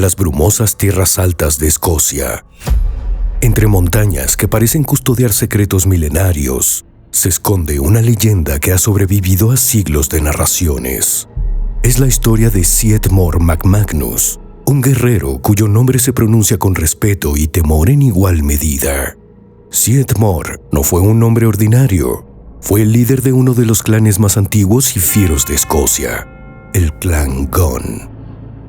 las brumosas tierras altas de Escocia. Entre montañas que parecen custodiar secretos milenarios, se esconde una leyenda que ha sobrevivido a siglos de narraciones. Es la historia de Syed Mor MacMagnus, un guerrero cuyo nombre se pronuncia con respeto y temor en igual medida. Syed Mor no fue un hombre ordinario, fue el líder de uno de los clanes más antiguos y fieros de Escocia, el clan Gon.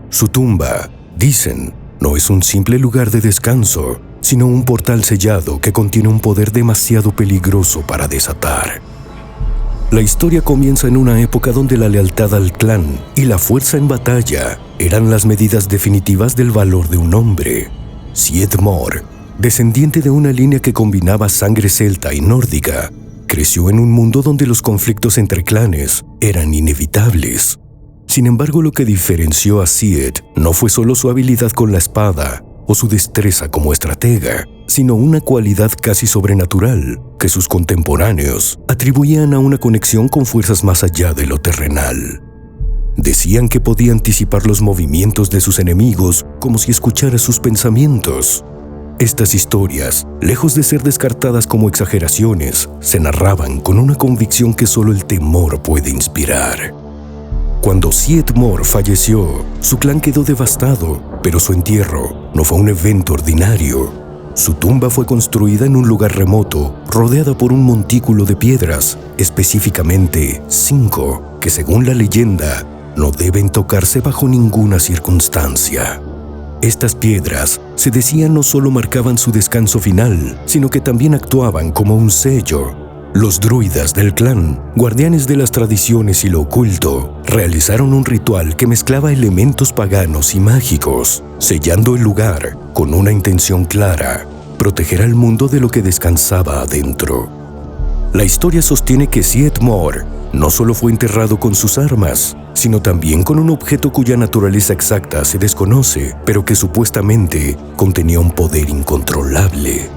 Su tumba, dicen, no es un simple lugar de descanso, sino un portal sellado que contiene un poder demasiado peligroso para desatar. La historia comienza en una época donde la lealtad al clan y la fuerza en batalla eran las medidas definitivas del valor de un hombre. Syed Mor, descendiente de una línea que combinaba sangre celta y nórdica, creció en un mundo donde los conflictos entre clanes eran inevitables. Sin embargo, lo que diferenció a Syed no fue solo su habilidad con la espada o su destreza como estratega, sino una cualidad casi sobrenatural que sus contemporáneos atribuían a una conexión con fuerzas más allá de lo terrenal. Decían que podía anticipar los movimientos de sus enemigos como si escuchara sus pensamientos. Estas historias, lejos de ser descartadas como exageraciones, se narraban con una convicción que solo el temor puede inspirar. Cuando Syed Mor falleció, su clan quedó devastado, pero su entierro no fue un evento ordinario. Su tumba fue construida en un lugar remoto, rodeada por un montículo de piedras, específicamente 5, que según la leyenda, no deben tocarse bajo ninguna circunstancia. Estas piedras, se decía, no solo marcaban su descanso final, sino que también actuaban como un sello. Los druidas del clan, guardianes de las tradiciones y lo oculto, realizaron un ritual que mezclaba elementos paganos y mágicos, sellando el lugar con una intención clara: proteger al mundo de lo que descansaba adentro. La historia sostiene que Syed Mor no solo fue enterrado con sus armas, sino también con un objeto cuya naturaleza exacta se desconoce, pero que supuestamente contenía un poder incontrolable.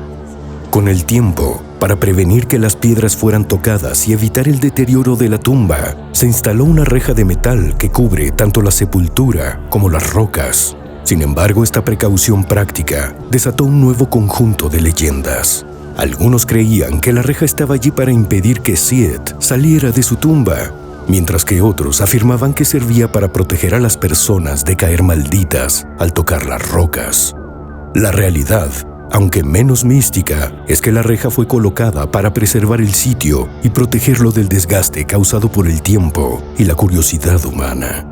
Con el tiempo, para prevenir que las piedras fueran tocadas y evitar el deterioro de la tumba, se instaló una reja de metal que cubre tanto la sepultura como las rocas. Sin embargo, esta precaución práctica desató un nuevo conjunto de leyendas. Algunos creían que la reja estaba allí para impedir que Syed saliera de su tumba, mientras que otros afirmaban que servía para proteger a las personas de caer malditas al tocar las rocas. La realidad, aunque menos mística, es que la reja fue colocada para preservar el sitio y protegerlo del desgaste causado por el tiempo y la curiosidad humana.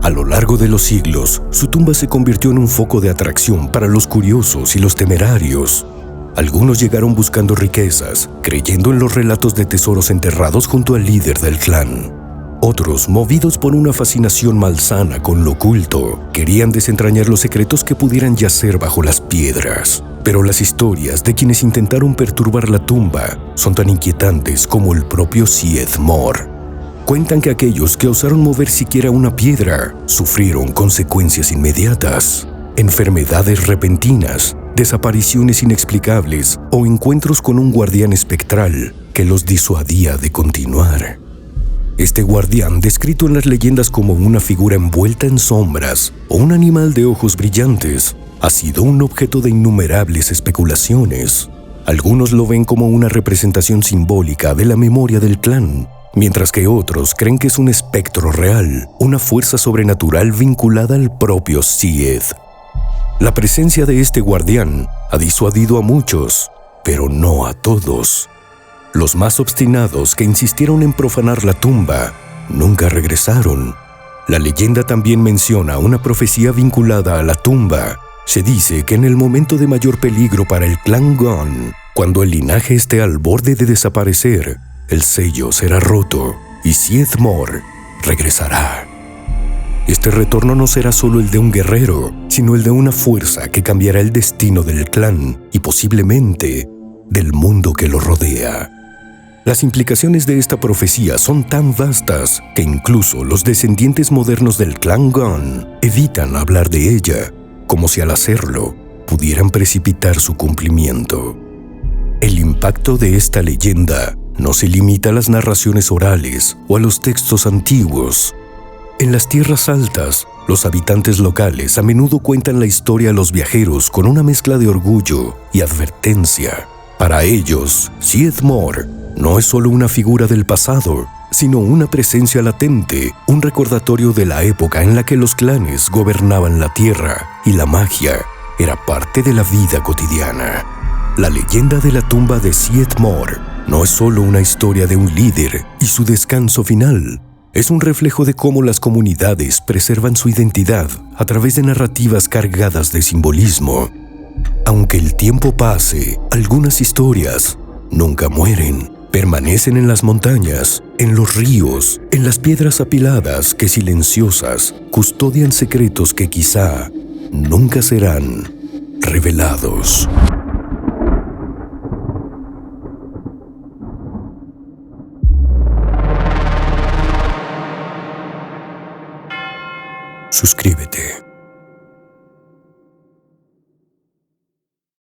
A lo largo de los siglos, su tumba se convirtió en un foco de atracción para los curiosos y los temerarios. Algunos llegaron buscando riquezas, creyendo en los relatos de tesoros enterrados junto al líder del clan. Otros, movidos por una fascinación malsana con lo oculto, querían desentrañar los secretos que pudieran yacer bajo las piedras. Pero las historias de quienes intentaron perturbar la tumba son tan inquietantes como el propio Syed Mor. Cuentan que aquellos que osaron mover siquiera una piedra sufrieron consecuencias inmediatas: enfermedades repentinas, desapariciones inexplicables o encuentros con un guardián espectral que los disuadía de continuar. Este guardián, descrito en las leyendas como una figura envuelta en sombras o un animal de ojos brillantes, ha sido un objeto de innumerables especulaciones. Algunos lo ven como una representación simbólica de la memoria del clan, mientras que otros creen que es un espectro real, una fuerza sobrenatural vinculada al propio Syed. La presencia de este guardián ha disuadido a muchos, pero no a todos. Los más obstinados que insistieron en profanar la tumba nunca regresaron. La leyenda también menciona una profecía vinculada a la tumba. Se dice que en el momento de mayor peligro para el clan Gon, cuando el linaje esté al borde de desaparecer, el sello será roto y Syed Mor regresará. Este retorno no será solo el de un guerrero, sino el de una fuerza que cambiará el destino del clan y posiblemente del mundo que lo rodea. Las implicaciones de esta profecía son tan vastas que incluso los descendientes modernos del clan Gon evitan hablar de ella, como si al hacerlo pudieran precipitar su cumplimiento. El impacto de esta leyenda no se limita a las narraciones orales o a los textos antiguos. En las tierras altas, los habitantes locales a menudo cuentan la historia a los viajeros con una mezcla de orgullo y advertencia. Para ellos, Syed Mor no es solo una figura del pasado, sino una presencia latente, un recordatorio de la época en la que los clanes gobernaban la tierra y la magia era parte de la vida cotidiana. La leyenda de la tumba de Syed Mor no es solo una historia de un líder y su descanso final. Es un reflejo de cómo las comunidades preservan su identidad a través de narrativas cargadas de simbolismo. Aunque el tiempo pase, algunas historias nunca mueren. Permanecen en las montañas, en los ríos, en las piedras apiladas que silenciosas custodian secretos que quizá nunca serán revelados. Suscríbete.